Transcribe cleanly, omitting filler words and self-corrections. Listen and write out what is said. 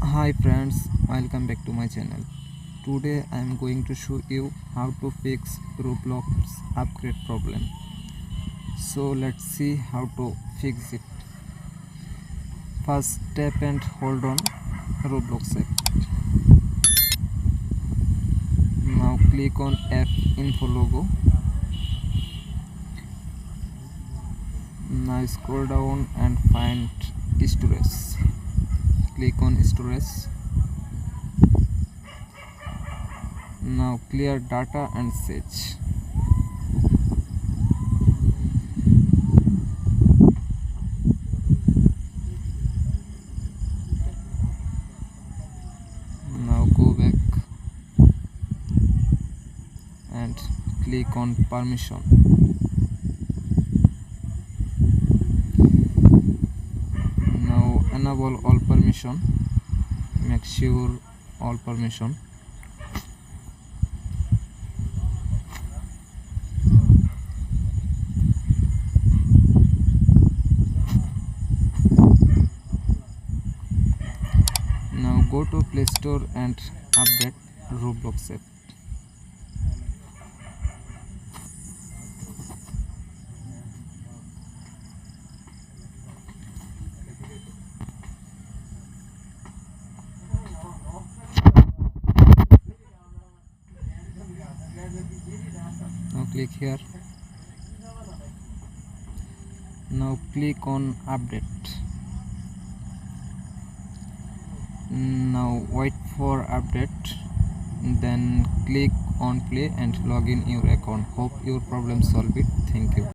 Hi friends, welcome back to my channel. Today I am going to show you how to fix Roblox upgrade problem. So let's see how to fix it. First tap and hold on Roblox app. Now click on app info logo. Now scroll down and find storage. Click on storage. Now clear data and search. Now go back and click on permission. Now enable all permission. Make sure all permission. Now go to Play Store and update Roblox app. Now click here. Now click on update. Now wait for update, then click on play and log in your account. Hope your problem solved it. Thank you.